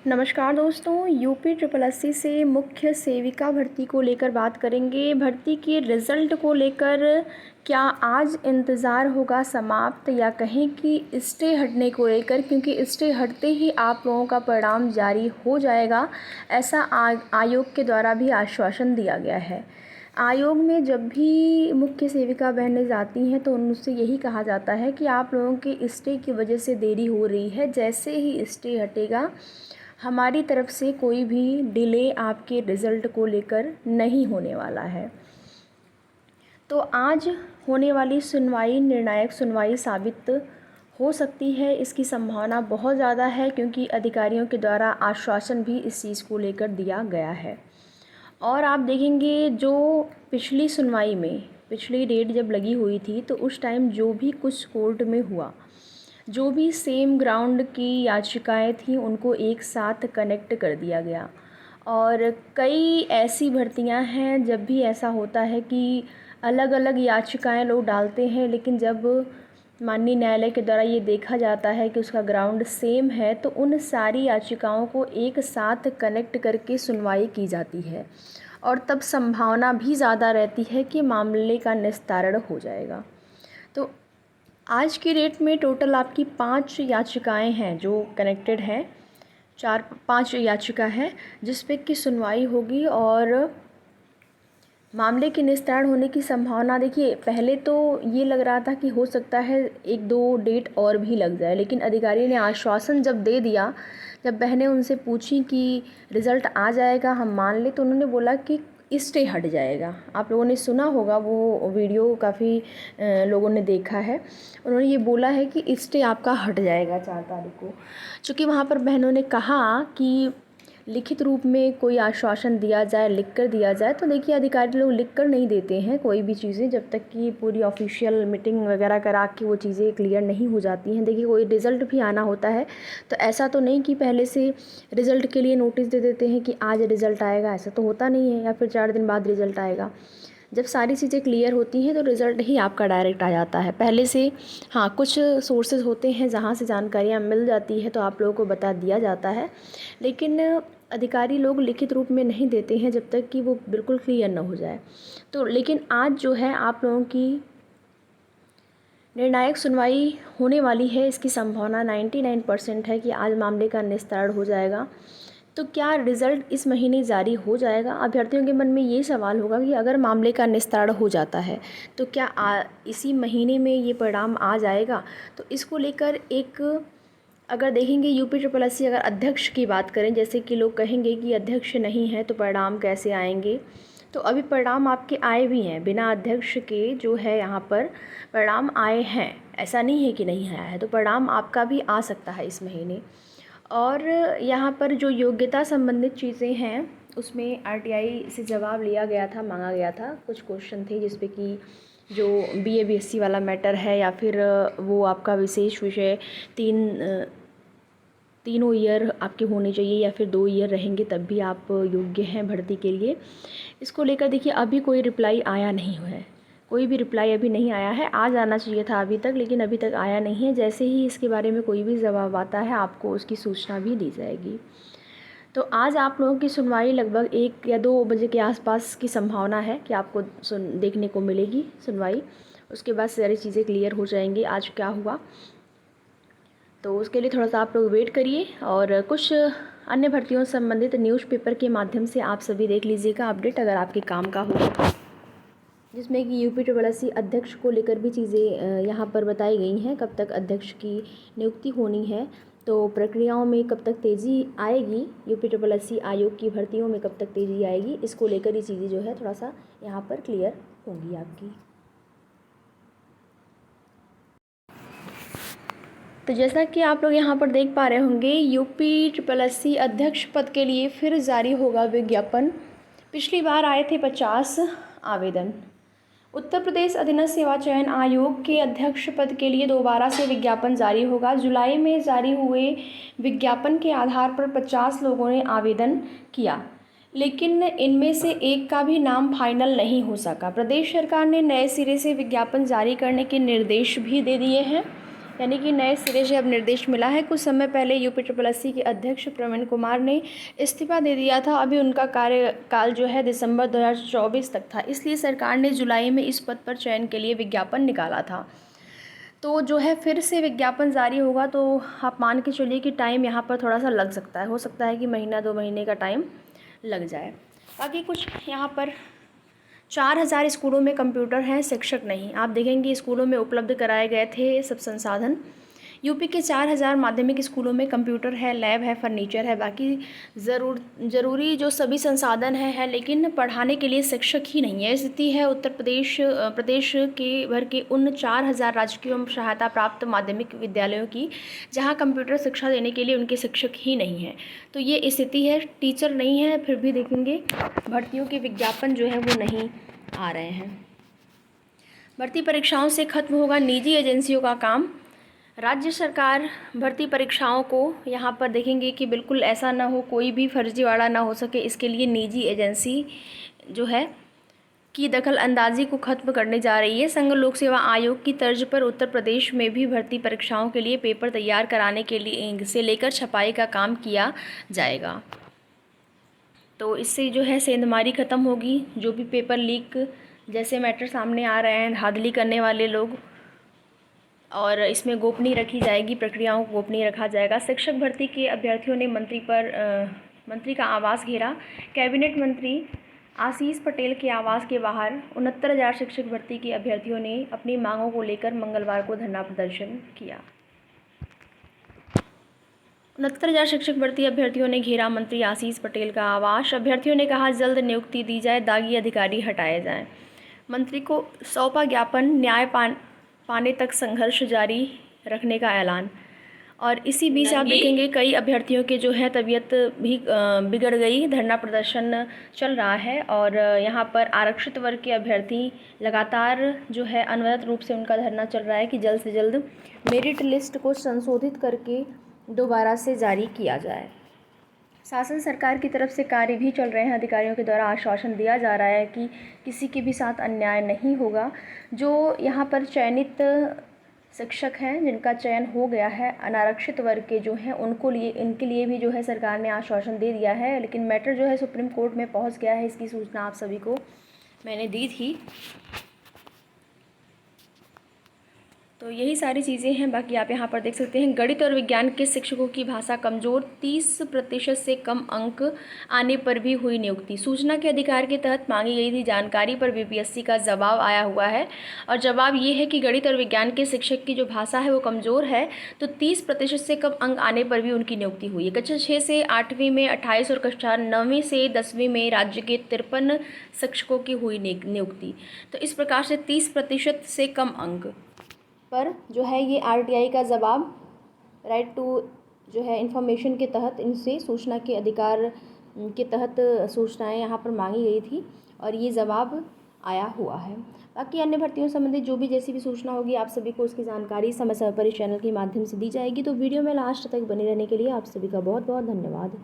नमस्कार दोस्तों, UP triple SC से मुख्य सेविका भर्ती को लेकर बात करेंगे। भर्ती के रिज़ल्ट को लेकर क्या आज इंतज़ार होगा समाप्त या कहीं कि स्टे हटने को लेकर, क्योंकि स्टे हटते ही आप लोगों का परिणाम जारी हो जाएगा, ऐसा आयोग के द्वारा भी आश्वासन दिया गया है। आयोग में जब भी मुख्य सेविका बहनें जाती हैं तो उनसे यही कहा जाता है कि आप लोगों के स्टे की वजह से देरी हो रही है, जैसे ही स्टे हटेगा हमारी तरफ से कोई भी डिले आपके रिज़ल्ट को लेकर नहीं होने वाला है। तो आज होने वाली सुनवाई निर्णायक सुनवाई साबित हो सकती है, इसकी संभावना बहुत ज़्यादा है, क्योंकि अधिकारियों के द्वारा आश्वासन भी इस चीज़ को लेकर दिया गया है। और आप देखेंगे जो पिछली सुनवाई में पिछली डेट जब लगी हुई थी तो उस टाइम जो भी कुछ कोर्ट में हुआ, जो भी सेम ग्राउंड की याचिकाएं थीं उनको एक साथ कनेक्ट कर दिया गया। और कई ऐसी भर्तियां हैं जब भी ऐसा होता है कि अलग अलग याचिकाएं लोग डालते हैं, लेकिन जब माननीय न्यायालय के द्वारा ये देखा जाता है कि उसका ग्राउंड सेम है तो उन सारी याचिकाओं को एक साथ कनेक्ट करके सुनवाई की जाती है और तब संभावना भी ज़्यादा रहती है कि मामले का निस्तारण हो जाएगा। तो आज की डेट में टोटल आपकी 5 याचिकाएं हैं जो कनेक्टेड हैं, 4-5 याचिका है जिस पे की सुनवाई होगी और मामले के निस्तारण होने की संभावना। देखिए, पहले तो ये लग रहा था कि हो सकता है 1-2 डेट और भी लग जाए, लेकिन अधिकारी ने आश्वासन जब दे दिया, जब बहनें उनसे पूछी कि रिज़ल्ट आ जाएगा हम मान लें, तो उन्होंने बोला कि स्टे हट जाएगा। आप लोगों ने सुना होगा वो वीडियो, काफ़ी लोगों ने देखा है। उन्होंने ये बोला है कि स्टे आपका हट जाएगा 4 तारीख को। चूँकि वहाँ पर बहनों ने कहा कि लिखित रूप में कोई आश्वासन दिया जाए, लिख कर दिया जाए, तो देखिए अधिकारी लोग लिख कर नहीं देते हैं कोई भी चीज़ें जब तक कि पूरी ऑफिशियल मीटिंग वगैरह करा के वो चीज़ें क्लियर नहीं हो जाती हैं। देखिए, कोई रिज़ल्ट भी आना होता है तो ऐसा तो नहीं कि पहले से रिज़ल्ट के लिए नोटिस दे देते हैं कि आज रिज़ल्ट आएगा, ऐसा तो होता नहीं है, या फिर 4 दिन बाद रिज़ल्ट आएगा। जब सारी चीज़ें क्लियर होती हैं तो रिज़ल्ट ही आपका डायरेक्ट आ जाता है पहले से। हाँ, कुछ सोर्सेज होते हैं जहाँ से जानकारियाँ मिल जाती है तो आप लोगों को बता दिया जाता है, लेकिन अधिकारी लोग लिखित रूप में नहीं देते हैं जब तक कि वो बिल्कुल क्लियर ना हो जाए। तो लेकिन आज जो है आप लोगों की निर्णायक सुनवाई होने वाली है, इसकी संभावना 99% है कि आज मामले का निस्तारण हो जाएगा। तो क्या रिज़ल्ट इस महीने जारी हो जाएगा? अभ्यर्थियों के मन में ये सवाल होगा कि अगर मामले का निस्तारण हो जाता है तो क्या इसी महीने में ये परिणाम आ जाएगा? तो इसको लेकर एक अगर देखेंगे यूपी ट्रिपल एससी अगर अध्यक्ष की बात करें, जैसे कि लोग कहेंगे कि अध्यक्ष नहीं है तो परिणाम कैसे आएंगे, तो अभी परिणाम आपके आए भी हैं बिना अध्यक्ष के, जो है यहाँ पर परिणाम आए हैं, ऐसा नहीं है कि नहीं आया है। तो परिणाम आपका भी आ सकता है इस महीने। और यहाँ पर जो योग्यता संबंधित चीज़ें हैं उसमें आरटीआई से जवाब लिया गया था, मांगा गया था। कुछ क्वेश्चन थे जिस पे कि जो बीए बीएससी वाला मैटर है या फिर वो आपका विशेष विषय तीनों ईयर आपके होने चाहिए या फिर 2 ईयर रहेंगे तब भी आप योग्य हैं भर्ती के लिए। इसको लेकर देखिए अभी कोई रिप्लाई आया नहीं हुआ है, कोई भी रिप्लाई अभी नहीं आया है। आज आना चाहिए था अभी तक, लेकिन अभी तक आया नहीं है। जैसे ही इसके बारे में कोई भी जवाब आता है आपको उसकी सूचना भी दी जाएगी। तो आज आप लोगों की सुनवाई लगभग 1 या 2 बजे के आसपास की संभावना है कि आपको देखने को मिलेगी सुनवाई। उसके बाद सारी चीज़ें क्लियर हो जाएंगी आज क्या हुआ, तो उसके लिए थोड़ा सा आप लोग वेट करिए। और कुछ अन्य भर्तियों से संबंधित न्यूज़पेपर के माध्यम से आप सभी देख लीजिएगा अपडेट अगर आपके काम का हो, जिसमें कि यूपी ट्रिपल एससी अध्यक्ष को लेकर भी चीज़ें यहाँ पर बताई गई हैं। कब तक अध्यक्ष की नियुक्ति होनी है, तो प्रक्रियाओं में कब तक तेज़ी आएगी, यूपी ट्रिपल एससी आयोग की भर्तियों में कब तक तेज़ी आएगी, इसको लेकर ये चीज़ें जो है थोड़ा सा यहाँ पर क्लियर होंगी आपकी। तो जैसा कि आप लोग यहाँ पर देख पा रहे होंगे, यूपी ट्रिपल एससी अध्यक्ष पद के लिए फिर जारी होगा विज्ञापन। पिछली बार आए थे 50 आवेदन। उत्तर प्रदेश अधीनस्थ सेवा चयन आयोग के अध्यक्ष पद के लिए दोबारा से विज्ञापन जारी होगा। जुलाई में जारी हुए विज्ञापन के आधार पर 50 लोगों ने आवेदन किया, लेकिन इनमें से एक का भी नाम फाइनल नहीं हो सका। प्रदेश सरकार ने नए सिरे से विज्ञापन जारी करने के निर्देश भी दे दिए हैं। यानी कि नए सिरे से अब निर्देश मिला है। कुछ समय पहले यूपीएससी के अध्यक्ष प्रवीण कुमार ने इस्तीफा दे दिया था। अभी उनका कार्यकाल जो है दिसंबर 2024 तक था, इसलिए सरकार ने जुलाई में इस पद पर चयन के लिए विज्ञापन निकाला था। तो जो है फिर से विज्ञापन जारी होगा, तो आप मान के चलिए कि टाइम यहाँ पर थोड़ा सा लग सकता है, हो सकता है कि महीना 2 महीने का टाइम लग जाए। बाकी कुछ यहाँ पर 4000 स्कूलों में कंप्यूटर हैं, शिक्षक नहीं। आप देखेंगे स्कूलों में उपलब्ध कराए गए थे सब संसाधन। यूपी के 4000 माध्यमिक स्कूलों में कंप्यूटर है, लैब है, फर्नीचर है, बाकी ज़रूरी जो सभी संसाधन है, लेकिन पढ़ाने के लिए शिक्षक ही नहीं है। स्थिति है उत्तर प्रदेश के भर के उन 4000 राजकीय एवं सहायता प्राप्त माध्यमिक विद्यालयों की, जहां कंप्यूटर शिक्षा देने के लिए उनके शिक्षक ही नहीं हैं। तो ये स्थिति है, टीचर नहीं है, फिर भी देखेंगे भर्तियों के विज्ञापन जो है वो नहीं आ रहे हैं। भर्ती परीक्षाओं से खत्म होगा निजी एजेंसियों का काम। राज्य सरकार भर्ती परीक्षाओं को यहाँ पर देखेंगे कि बिल्कुल ऐसा ना हो, कोई भी फर्जीवाड़ा ना हो सके, इसके लिए निजी एजेंसी जो है की दखल अंदाजी को ख़त्म करने जा रही है। संघ लोक सेवा आयोग की तर्ज पर उत्तर प्रदेश में भी भर्ती परीक्षाओं के लिए पेपर तैयार कराने के लिए से लेकर छपाई का काम किया जाएगा। तो इससे जो है सेंधमारी ख़त्म होगी। जो भी पेपर लीक जैसे मैटर सामने आ रहे हैं, धांधली करने वाले लोग, और इसमें गोपनीय रखी जाएगी, प्रक्रियाओं को गोपनीय रखा जाएगा। शिक्षक भर्ती के अभ्यर्थियों ने मंत्री का आवास घेरा। कैबिनेट मंत्री आशीष पटेल के आवास के बाहर 69,000 शिक्षक भर्ती के अभ्यर्थियों ने अपनी मांगों को लेकर मंगलवार को धरना प्रदर्शन किया। 69,000 शिक्षक भर्ती अभ्यर्थियों ने घेरा मंत्री आशीष पटेल का आवास। अभ्यर्थियों ने कहा जल्द नियुक्ति दी जाए, दागी अधिकारी हटाए जाएं। मंत्री को सौंपा ज्ञापन, न्याय पाने तक संघर्ष जारी रखने का ऐलान। और इसी बीच आप देखेंगे कई अभ्यर्थियों के जो है तबीयत भी बिगड़ गई। धरना प्रदर्शन चल रहा है और यहाँ पर आरक्षित वर्ग के अभ्यर्थी लगातार जो है अनवरत रूप से उनका धरना चल रहा है कि जल्द से जल्द मेरिट लिस्ट को संशोधित करके दोबारा से जारी किया जाए। शासन सरकार की तरफ से कार्य भी चल रहे हैं। अधिकारियों के द्वारा आश्वासन दिया जा रहा है कि किसी के भी साथ अन्याय नहीं होगा। जो यहाँ पर चयनित शिक्षक हैं, जिनका चयन हो गया है, अनारक्षित वर्ग के जो हैं इनके लिए भी जो है सरकार ने आश्वासन दे दिया है। लेकिन मैटर जो है सुप्रीम कोर्ट में पहुँच गया है, इसकी सूचना आप सभी को मैंने दी थी। तो यही सारी चीज़ें हैं। बाकी आप यहाँ पर देख सकते हैं गणित और विज्ञान के शिक्षकों की भाषा कमज़ोर, 30% से कम अंक आने पर भी हुई नियुक्ति। सूचना के अधिकार के तहत मांगी गई थी जानकारी पर बीपीएससी का जवाब आया हुआ है और जवाब ये है कि गणित और विज्ञान के शिक्षक की जो भाषा है वो कमज़ोर है, तो 30% से कम अंक आने पर भी उनकी नियुक्ति हुई है। कक्षा 6 से 8वीं में 28 और कक्षा 9वीं से 10वीं में राज्य के 53 शिक्षकों की हुई नियुक्ति। तो इस प्रकार से 30% से कम अंक पर जो है ये आरटीआई का जवाब, राइट टू जो है इन्फॉर्मेशन के तहत इनसे सूचना के अधिकार के तहत सूचनाएं यहाँ पर मांगी गई थी और ये जवाब आया हुआ है। बाकी अन्य भर्तियों संबंधित जो भी जैसी भी सूचना होगी आप सभी को उसकी जानकारी समय समय पर इस चैनल के माध्यम से दी जाएगी। तो वीडियो में लास्ट तक बने रहने के लिए आप सभी का बहुत बहुत धन्यवाद।